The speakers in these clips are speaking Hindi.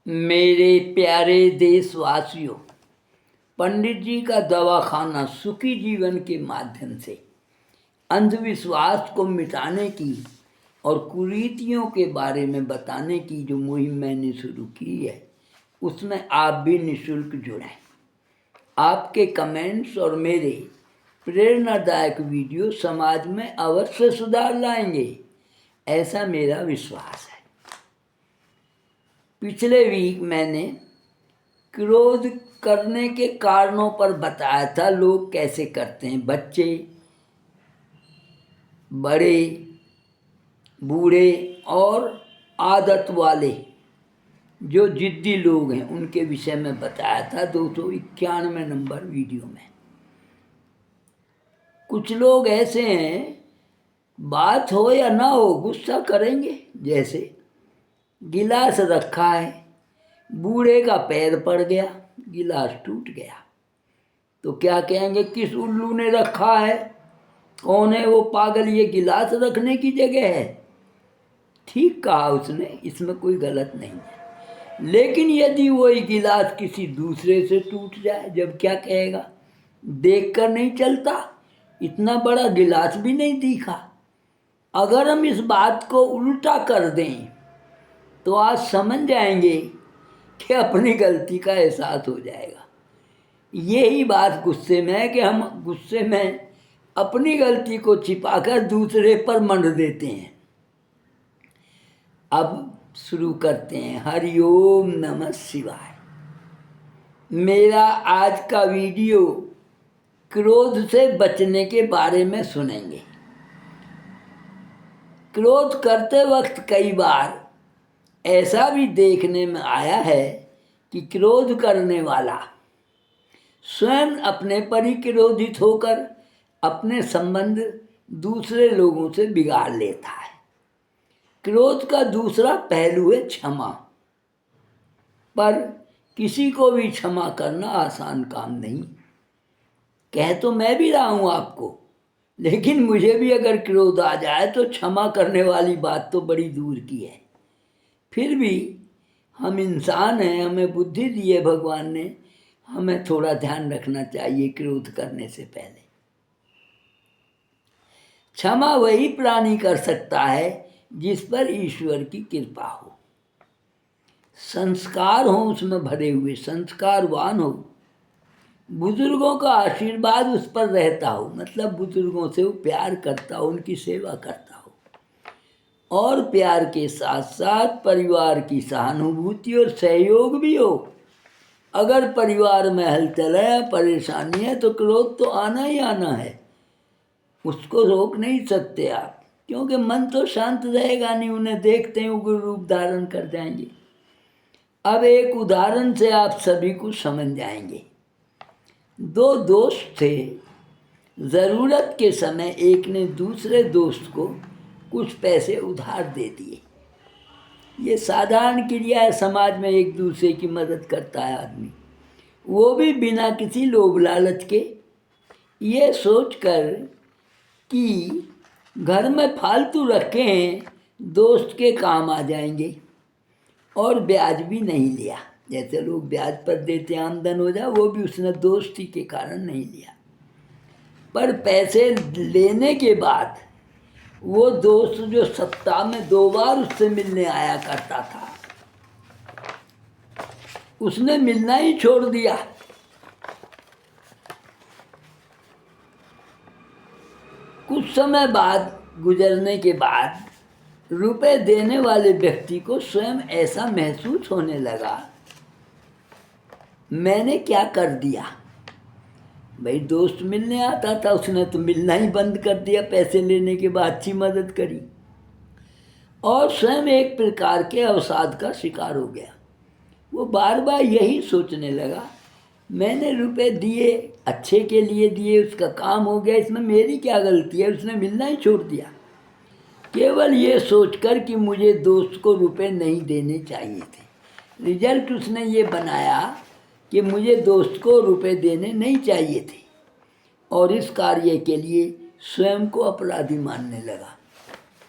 मेरे प्यारे देशवासियों, पंडित जी का दवाखाना सुखी जीवन के माध्यम से अंधविश्वास को मिटाने की और कुरीतियों के बारे में बताने की जो मुहिम मैंने शुरू की है, उसमें आप भी निःशुल्क जुड़ें। आपके कमेंट्स और मेरे प्रेरणादायक वीडियो समाज में अवश्य सुधार लाएंगे, ऐसा मेरा विश्वास है। पिछले वीक मैंने क्रोध करने के कारणों पर बताया था, लोग कैसे करते हैं। बच्चे, बड़े, बूढ़े और आदत वाले जो जिद्दी लोग हैं, उनके विषय में बताया था 291 नंबर वीडियो में। कुछ लोग ऐसे हैं, बात हो या ना हो गुस्सा करेंगे। जैसे गिलास रखा है, बूढ़े का पैर पड़ गया, गिलास टूट गया, तो क्या कहेंगे, किस उल्लू ने रखा है, कौन है वो पागल, ये गिलास रखने की जगह है। ठीक कहा उसने, इसमें कोई गलत नहीं है। लेकिन यदि वही गिलास किसी दूसरे से टूट जाए, जब क्या कहेगा, देख कर नहीं चलता, इतना बड़ा गिलास भी नहीं दिखा। अगर हम इस बात को उल्टा कर दें तो आज समझ जाएंगे कि अपनी गलती का एहसास हो जाएगा। यही बात गुस्से में है कि हम गुस्से में अपनी गलती को छिपाकर दूसरे पर मंड देते हैं। अब शुरू करते हैं। हरिओम नमः शिवाय। मेरा आज का वीडियो क्रोध से बचने के बारे में सुनेंगे। क्रोध करते वक्त कई बार ऐसा भी देखने में आया है कि क्रोध करने वाला स्वयं अपने पर ही क्रोधित होकर अपने संबंध दूसरे लोगों से बिगाड़ लेता है। क्रोध का दूसरा पहलू है क्षमा। पर किसी को भी क्षमा करना आसान काम नहीं। कह तो मैं भी रहा हूँ आपको, लेकिन मुझे भी अगर क्रोध आ जाए तो क्षमा करने वाली बात तो बड़ी दूर की है। फिर भी हम इंसान हैं, हमें बुद्धि दी है भगवान ने, हमें थोड़ा ध्यान रखना चाहिए क्रोध करने से पहले। क्षमा वही प्राणी कर सकता है जिस पर ईश्वर की कृपा हो, संस्कार हो उसमें भरे हुए, संस्कारवान हो, बुजुर्गों का आशीर्वाद उस पर रहता हो, मतलब बुजुर्गों से वो प्यार करता हो, उनकी सेवा करता हो, और प्यार के साथ साथ परिवार की सहानुभूति और सहयोग भी हो। अगर परिवार में हलचल है, परेशानी है, तो क्रोध तो आना ही आना है, उसको रोक नहीं सकते आप, क्योंकि मन तो शांत रहेगा नहीं। उन्हें देखते हैं उग्र रूप धारण कर जाएंगे। अब एक उदाहरण से आप सभी को समझ जाएंगे। दो दोस्त थे, ज़रूरत के समय एक ने दूसरे दोस्त को कुछ पैसे उधार दे दिए। ये साधारण क्रिया है, समाज में एक दूसरे की मदद करता है आदमी, वो भी बिना किसी लोभ लालच के, ये सोचकर कि घर में फालतू रखे हैं, दोस्त के काम आ जाएंगे, और ब्याज भी नहीं लिया। जैसे लोग ब्याज पर देते आमदन हो जाए, वो भी उसने दोस्ती के कारण नहीं लिया। पर पैसे लेने के बाद वो दोस्त जो सप्ताह में 2 बार उससे मिलने आया करता था, उसने मिलना ही छोड़ दिया। कुछ समय बाद गुजरने के बाद रुपए देने वाले व्यक्ति को स्वयं ऐसा महसूस होने लगा, मैंने क्या कर दिया। भाई दोस्त मिलने आता था, उसने तो मिलना ही बंद कर दिया, पैसे लेने के बाद अच्छी मदद करी, और स्वयं एक प्रकार के अवसाद का शिकार हो गया। वो बार बार यही सोचने लगा, मैंने रुपए दिए, अच्छे के लिए दिए, उसका काम हो गया, इसमें मेरी क्या गलती है, उसने मिलना ही छोड़ दिया। केवल ये सोचकर कि मुझे दोस्त को रुपए नहीं देने चाहिए थे। रिजल्ट उसने ये बनाया कि मुझे दोस्त को रुपए देने नहीं चाहिए थे, और इस कार्य के लिए स्वयं को अपराधी मानने लगा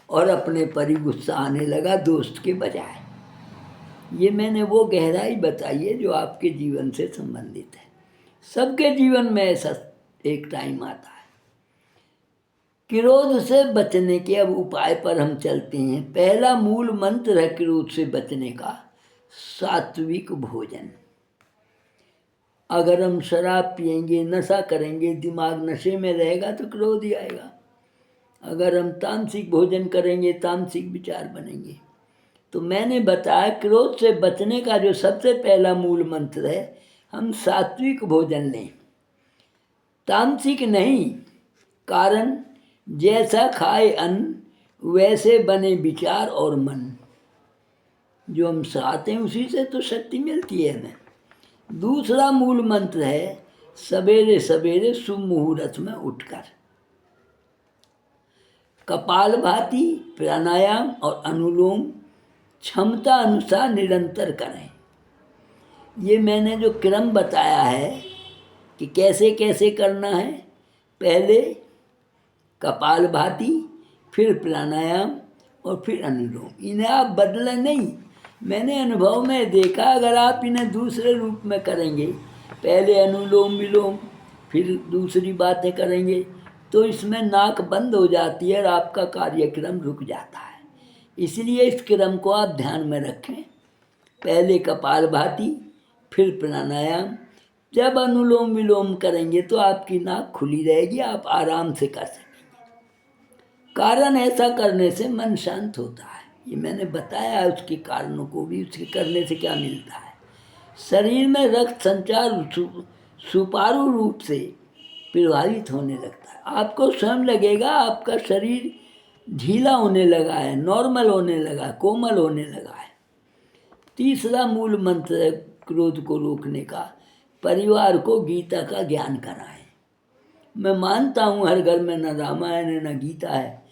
और अपने पर ही गुस्सा आने लगा दोस्त के बजाय। ये मैंने वो गहराई बताई है जो आपके जीवन से संबंधित है। सबके जीवन में ऐसा एक टाइम आता है। क्रोध से बचने के अब उपाय पर हम चलते हैं। पहला मूल मंत्र है क्रोध से बचने का, सात्विक भोजन। अगर हम शराब पिएंगे, नशा करेंगे, दिमाग नशे में रहेगा तो क्रोध ही आएगा। अगर हम तामसिक भोजन करेंगे, तामसिक विचार बनेंगे। तो मैंने बताया क्रोध से बचने का जो सबसे पहला मूल मंत्र है, हम सात्विक भोजन लें, तामसिक नहीं। कारण जैसा खाए अन्न वैसे बने विचार और मन। जो हम चाहते हैं उसी से तो शक्ति मिलती है हमें। दूसरा मूल मंत्र है सवेरे सवेरे शुभ मुहूर्त में उठकर कपालभाति, प्राणायाम और अनुलोम क्षमता अनुसार निरंतर करें। ये मैंने जो क्रम बताया है कि कैसे कैसे करना है, पहले कपालभाति, फिर प्राणायाम और फिर अनुलोम। इन्हें आप बदलें नहीं। मैंने अनुभव में देखा, अगर आप इन्हें दूसरे रूप में करेंगे, पहले अनुलोम विलोम फिर दूसरी बातें करेंगे, तो इसमें नाक बंद हो जाती है और आपका कार्यक्रम रुक जाता है। इसलिए इस क्रम को आप ध्यान में रखें। पहले कपालभाति, फिर प्राणायाम। जब अनुलोम विलोम करेंगे तो आपकी नाक खुली रहेगी, आप आराम से कर सकेंगे। कारण ऐसा करने से मन शांत होता है। ये मैंने बताया उसके कारणों को भी, उसके करने से क्या मिलता है। शरीर में रक्त संचार सुचारू रूप से प्रभावित होने लगता है। आपको स्वयं लगेगा आपका शरीर ढीला होने लगा है, नॉर्मल होने लगा, कोमल होने लगा है। तीसरा मूल मंत्र है क्रोध को रोकने का, परिवार को गीता का ज्ञान कराएं। मैं मानता हूँ हर घर में न रामायण है न गीता है,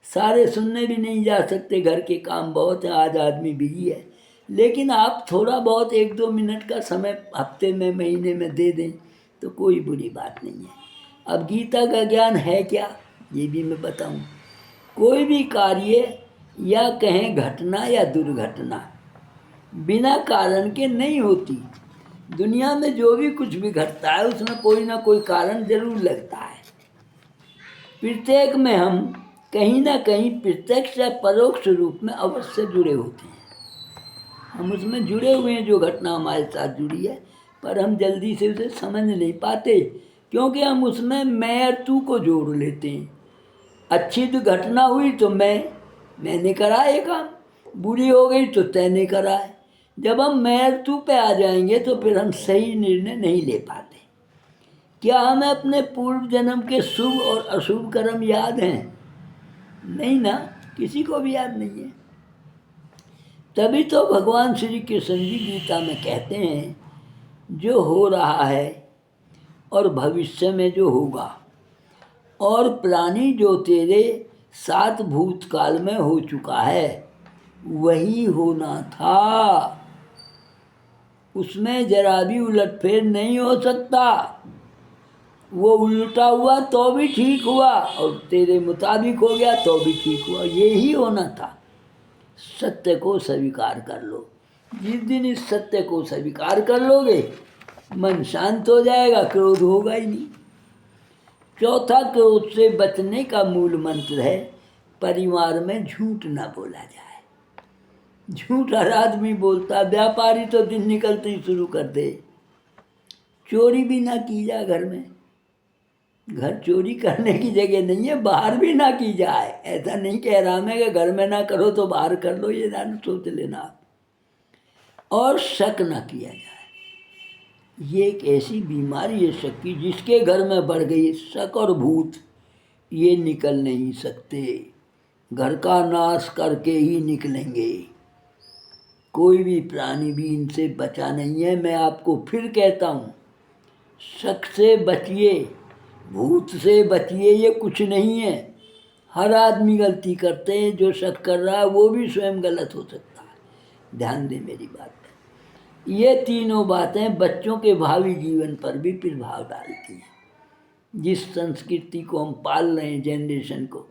सारे सुनने भी नहीं जा सकते, घर के काम बहुत हैं, आज आदमी बिजी है। लेकिन आप थोड़ा बहुत 1-2 मिनट का समय हफ्ते में, महीने में दे दें तो कोई बुरी बात नहीं है। अब गीता का ज्ञान है क्या, ये भी मैं बताऊँ। कोई भी कार्य या कहें घटना या दुर्घटना बिना कारण के नहीं होती। दुनिया में जो भी कुछ भी घटता है उसमें कोई ना कोई कारण जरूर लगता है। प्रत्येक में हम कहीं ना कहीं प्रत्यक्ष या परोक्ष रूप में अवश्य जुड़े होते हैं। हम उसमें जुड़े हुए हैं, जो घटना हमारे साथ जुड़ी है, पर हम जल्दी से उसे समझ नहीं पाते क्योंकि हम उसमें मैं और तू को जोड़ लेते हैं। अच्छी तो घटना हुई तो मैंने करा ये काम, बुरी हो गई तो तैने करा है। जब हम मैं और तू पे आ जाएंगे तो फिर हम सही निर्णय नहीं ले पाते। क्या हमें अपने पूर्व जन्म के शुभ और अशुभ कर्म याद हैं? नहीं ना, किसी को भी याद नहीं है। तभी तो भगवान श्री कृष्ण जी गीता में कहते हैं, जो हो रहा है और भविष्य में जो होगा और प्राणी जो तेरे साथ भूतकाल में हो चुका है वही होना था, उसमें जरा भी उलटफेर नहीं हो सकता। वो उल्टा हुआ तो भी ठीक हुआ और तेरे मुताबिक हो गया तो भी ठीक हुआ, यही होना था। सत्य को स्वीकार कर लो। जिस दिन इस सत्य को स्वीकार कर लोगे मन शांत हो जाएगा, क्रोध होगा ही नहीं। चौथा, क्रोध से बचने का मूल मंत्र है परिवार में झूठ ना बोला जाए। झूठ हर आदमी बोलता, व्यापारी तो दिन निकलते ही शुरू कर दे। चोरी भी ना की जाए घर में, घर चोरी करने की जगह नहीं है, बाहर भी ना की जाए। ऐसा नहीं कह रहा मैं कि घर में ना करो तो बाहर कर लो, ये ना सोच लेना आप। और शक ना किया जाए। ये एक ऐसी बीमारी है शक की, जिसके घर में बढ़ गई शक और भूत, ये निकल नहीं सकते, घर का नाश करके ही निकलेंगे। कोई भी प्राणी भी इनसे बचा नहीं है। मैं आपको फिर कहता हूँ, शक से बचिए, भूत से बचिए, ये कुछ नहीं है। हर आदमी गलती करते हैं, जो शक कर रहा है वो भी स्वयं गलत हो सकता है। ध्यान दें मेरी बात पर। ये तीनों बातें बच्चों के भावी जीवन पर भी प्रभाव डालती हैं। जिस संस्कृति को हम पाल रहे हैं, जनरेशन को,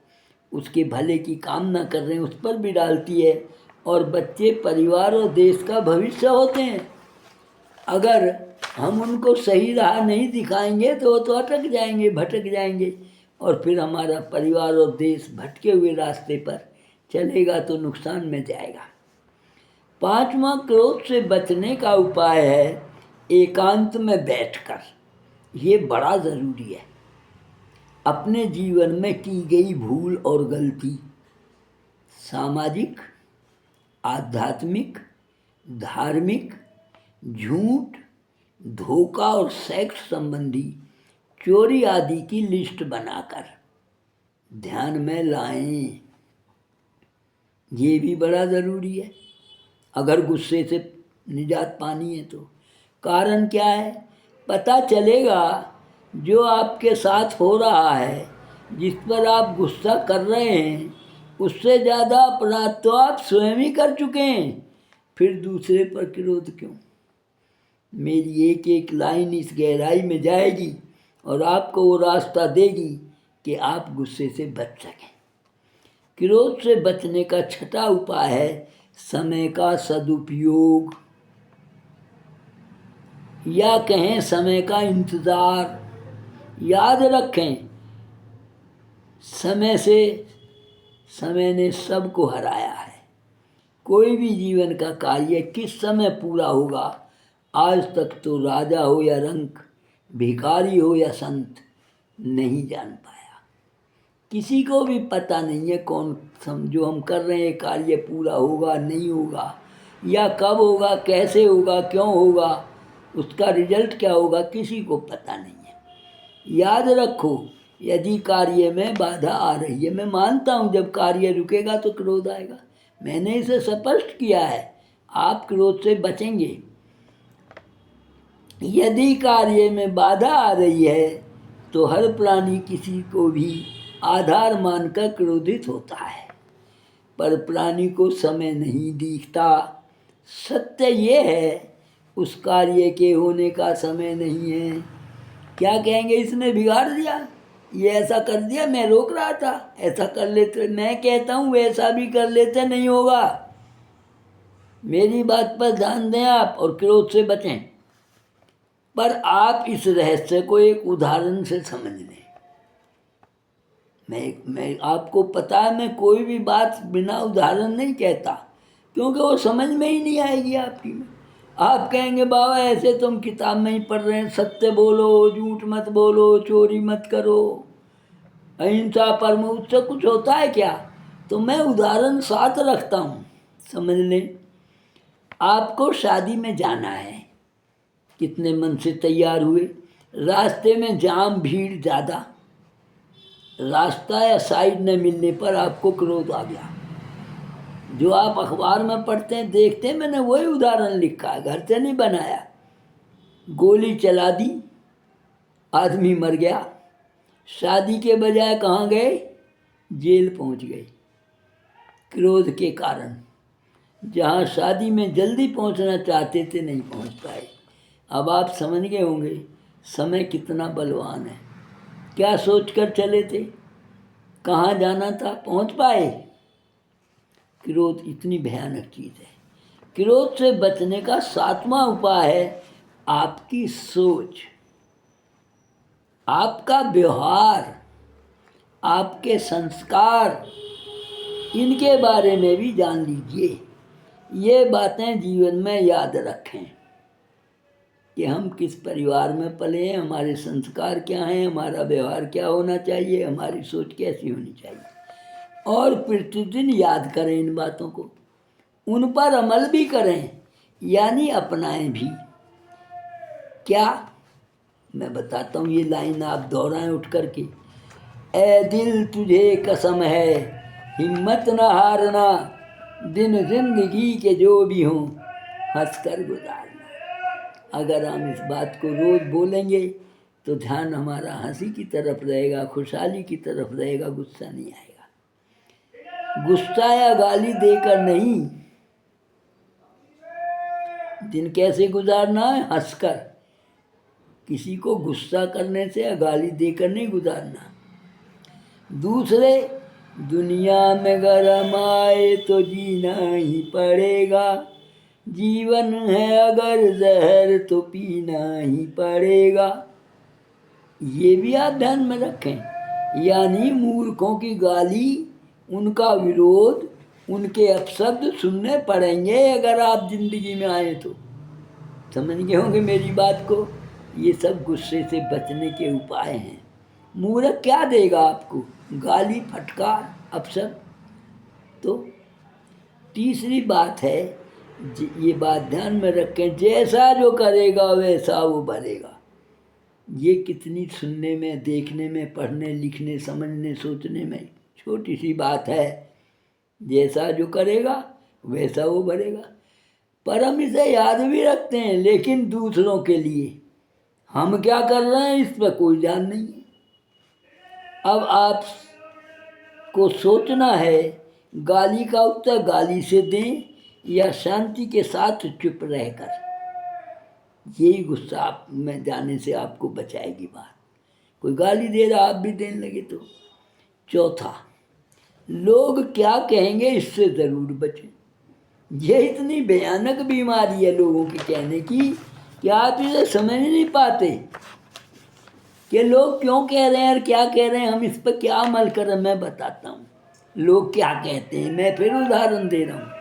उसके भले की कामना कर रहे हैं, उस पर भी डालती है और बच्चे परिवार और देश का भविष्य होते हैं। अगर हम उनको सही राह नहीं दिखाएंगे तो वो तो अटक जाएंगे, भटक जाएंगे, और फिर हमारा परिवार और देश भटके हुए रास्ते पर चलेगा तो नुकसान में जाएगा। पांचवा, क्रोध से बचने का उपाय है एकांत में बैठकर। ये बड़ा ज़रूरी है। अपने जीवन में की गई भूल और गलती, सामाजिक, आध्यात्मिक, धार्मिक, झूठ, धोखा और सेक्स संबंधी, चोरी आदि की लिस्ट बनाकर ध्यान में लाएं। ये भी बड़ा ज़रूरी है अगर गुस्से से निजात पानी है तो। कारण क्या है? पता चलेगा जो आपके साथ हो रहा है, जिस पर आप गुस्सा कर रहे हैं, उससे ज़्यादा अपराध तो आप स्वयं ही कर चुके हैं। फिर दूसरे पर क्रोध क्यों? मेरी एक एक लाइन इस गहराई में जाएगी और आपको वो रास्ता देगी कि आप गुस्से से बच सकें। क्रोध से बचने का छठा उपाय है समय का सदुपयोग, या कहें समय का इंतज़ार। याद रखें, समय ने सबको हराया है। कोई भी जीवन का कार्य किस समय पूरा होगा, आज तक तो राजा हो या रंक, भिखारी हो या संत, नहीं जान पाया। किसी को भी पता नहीं है कौन जो हम कर रहे हैं कार्य पूरा होगा, नहीं होगा, या कब होगा, कैसे होगा, क्यों होगा, उसका रिजल्ट क्या होगा, किसी को पता नहीं है। याद रखो, यदि कार्य में बाधा आ रही है, मैं मानता हूँ जब कार्य रुकेगा तो क्रोध आएगा, मैंने इसे स्पष्ट किया है, आप क्रोध से बचेंगे। यदि कार्य में बाधा आ रही है तो हर प्राणी किसी को भी आधार मानकर क्रोधित होता है, पर प्राणी को समय नहीं दिखता। सत्य ये है उस कार्य के होने का समय नहीं है। क्या कहेंगे, इसने बिगाड़ दिया, ये ऐसा कर दिया, मैं रोक रहा था, ऐसा कर लेते। मैं कहता हूँ वैसा भी कर लेते, नहीं होगा। मेरी बात पर ध्यान दें आप और क्रोध से बचें। पर आप इस रहस्य को एक उदाहरण से समझ लें। मैं आपको पता है, मैं कोई भी बात बिना उदाहरण नहीं कहता, क्योंकि वो समझ में ही नहीं आएगी आपकी में। आप कहेंगे बाबा ऐसे तुम किताब में ही पढ़ रहे हैं, सत्य बोलो, झूठ मत बोलो, चोरी मत करो, अहिंसा परमो, उससे कुछ होता है क्या? तो मैं उदाहरण साथ रखता हूँ, समझ लें। आपको शादी में जाना है, कितने मन से तैयार हुए, रास्ते में जाम, भीड़ ज़्यादा, रास्ता या साइड न मिलने पर आपको क्रोध आ गया। जो आप अखबार में पढ़ते हैं, देखते हैं, मैंने वही उदाहरण लिखा है, घर से नहीं बनाया। गोली चला दी, आदमी मर गया, शादी के बजाय कहाँ गए? जेल पहुँच गए, क्रोध के कारण। जहाँ शादी में जल्दी पहुँचना चाहते थे, नहीं पहुँच पाए। अब आप समझ गए होंगे समय कितना बलवान है। क्या सोचकर चले थे, कहाँ जाना था, पहुँच पाए? क्रोध इतनी भयानक चीज़ है। क्रोध से बचने का सातवां उपाय है आपकी सोच, आपका व्यवहार, आपके संस्कार, इनके बारे में भी जान लीजिए। ये बातें जीवन में याद रखें कि हम किस परिवार में पले हैं, हमारे संस्कार क्या हैं, हमारा व्यवहार क्या होना चाहिए, हमारी सोच कैसी होनी चाहिए, और प्रतिदिन याद करें इन बातों को, उन पर अमल भी करें, यानी अपनाएं भी। क्या? मैं बताता हूँ, ये लाइन आप दोहराएं उठ करके। ए दिल तुझे कसम है, हिम्मत न हारना, दिन जिंदगी के जो भी हों हंस कर गुजारना। अगर हम इस बात को रोज़ बोलेंगे तो ध्यान हमारा हंसी की तरफ रहेगा, खुशहाली की तरफ रहेगा, गुस्सा नहीं आएगा। गुस्सा या गाली देकर नहीं, दिन कैसे गुजारना है? हंसकर। किसी को गुस्सा करने से या गाली देकर नहीं गुजारना। दूसरे दुनिया में गरम आए तो जीना ही पड़ेगा, जीवन है अगर जहर तो पीना ही पड़ेगा। ये भी आप ध्यान में रखें। यानी मूर्खों की गाली, उनका विरोध, उनके अपशब्द सुनने पड़ेंगे अगर आप जिंदगी में आए तो। समझ गए होंगे मेरी बात को। ये सब गुस्से से बचने के उपाय हैं। मूर्ख क्या देगा आपको? गाली, फटकार, अपशब्द। तो तीसरी बात है, ये बात ध्यान में रखें, जैसा जो करेगा वैसा वो भरेगा। ये कितनी सुनने में, देखने में, पढ़ने, लिखने, समझने, सोचने में छोटी सी बात है। जैसा जो करेगा वैसा वो भरेगा। पर हम इसे याद भी रखते हैं, लेकिन दूसरों के लिए। हम क्या कर रहे हैं इस पर कोई ध्यान नहीं है। अब आप को सोचना है, गाली का उत्तर गाली से दें या शांति के साथ चुप रहकर। यही गुस्सा आप में जाने से आपको बचाएगी बात। कोई गाली दे रहा आप भी देने लगे तो। चौथा, लोग क्या कहेंगे इससे ज़रूर बचें। ये इतनी भयानक बीमारी है लोगों के कहने की कि आप इसे समझ नहीं पाते कि लोग क्यों कह रहे हैं और क्या कह रहे हैं। हम इस पर क्या अमल करें, मैं बताता हूँ लोग क्या कहते हैं। मैं फिर उदाहरण दे रहा हूँ।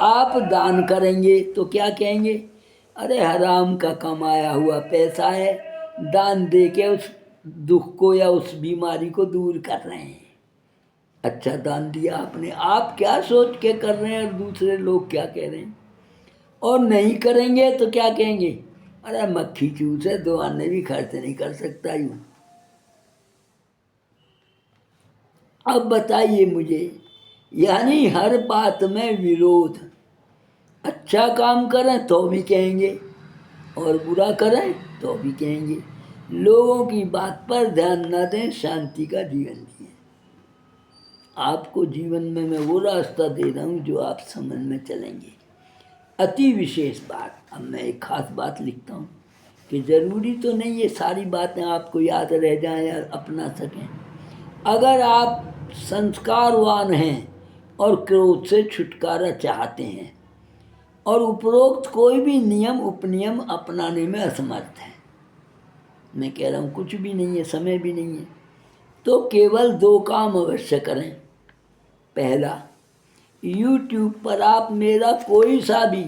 आप दान करेंगे तो क्या कहेंगे? अरे हराम का कमाया हुआ पैसा है, दान दे के उस दुख को या उस बीमारी को दूर कर रहे हैं। अच्छा दान दिया आपने। आप क्या सोच के कर रहे हैं और दूसरे लोग क्या कह रहे हैं? और नहीं करेंगे तो क्या कहेंगे? अरे मक्खी चूस है, 2 आने भी खर्च नहीं कर सकता यूँ। अब बताइए मुझे, यानी हर बात में विरोध। अच्छा काम करें तो भी कहेंगे और बुरा करें तो भी कहेंगे। लोगों की बात पर ध्यान न दें, शांति का जीवन जिए। आपको जीवन में मैं वो रास्ता दे रहा हूँ जो आप समझ में चलेंगे। अति विशेष बात, अब मैं एक खास बात लिखता हूँ कि ज़रूरी तो नहीं ये सारी बातें आपको याद रह जाएं या अपना सकें। अगर आप संस्कारवान हैं और क्रोध से छुटकारा चाहते हैं और उपरोक्त कोई भी नियम उपनियम अपनाने में असमर्थ हैं, मैं कह रहा हूँ कुछ भी नहीं है, समय भी नहीं है, तो केवल 2 काम अवश्य करें। पहला, YouTube पर आप मेरा कोई सा भी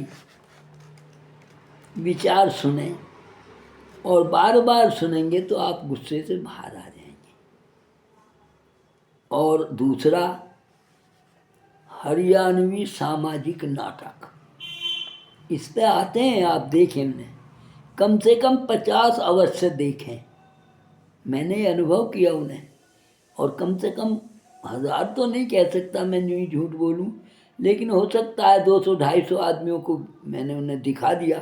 विचार सुने और बार बार सुनेंगे तो आप गुस्से से बाहर आ जाएंगे। और दूसरा, हरियाणवी सामाजिक नाटक, इस पे आते हैं, आप देखें, हमने कम से कम 50 अवश्य देखें। मैंने अनुभव किया उन्हें, और कम से कम 1000 तो नहीं कह सकता मैं, यूँ ही झूठ बोलूँ, लेकिन हो सकता है 200-250 आदमियों को मैंने उन्हें दिखा दिया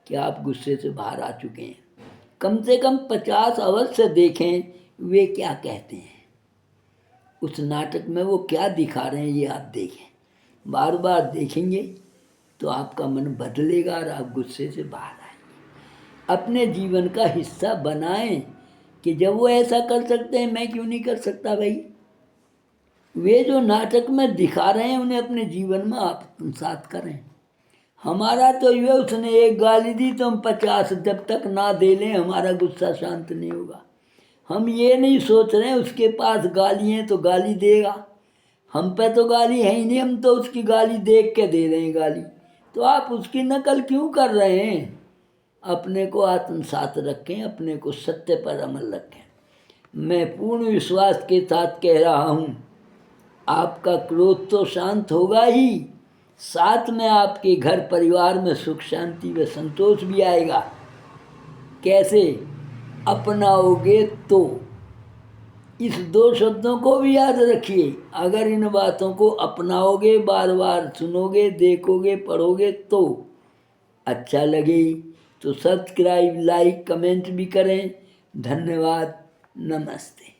कि आप गुस्से से बाहर आ चुके हैं। कम से कम 50 अवश्य देखें, वे क्या कहते हैं उस नाटक में, वो क्या दिखा रहे हैं ये आप देखें। बार बार देखेंगे तो आपका मन बदलेगा और आप गुस्से से बाहर आएंगे। अपने जीवन का हिस्सा बनाएं कि जब वो ऐसा कर सकते हैं मैं क्यों नहीं कर सकता भाई। वे जो नाटक में दिखा रहे हैं उन्हें अपने जीवन में आत्मसात करें। हमारा तो ये, उसने एक गाली दी तो हम 50 जब तक ना दे लें हमारा गुस्सा शांत नहीं होगा। हम ये नहीं सोच रहे हैं उसके पास गाली है तो गाली देगा, हम पे तो गाली है ही नहीं, हम तो उसकी गाली देख के दे रहे हैं गाली। तो आप उसकी नकल क्यों कर रहे हैं? अपने को आत्मसात रखें, अपने को सत्य पर अमल रखें। मैं पूर्ण विश्वास के साथ कह रहा हूँ, आपका क्रोध तो शांत होगा ही, साथ में आपके घर परिवार में सुख शांति व संतोष भी आएगा। कैसे? अपनाओगे तो। इस 2 शब्दों को भी याद रखिए। अगर इन बातों को अपनाओगे, बार बार सुनोगे, देखोगे, पढ़ोगे तो अच्छा लगे तो सब्सक्राइब, लाइक, कमेंट भी करें। धन्यवाद, नमस्ते।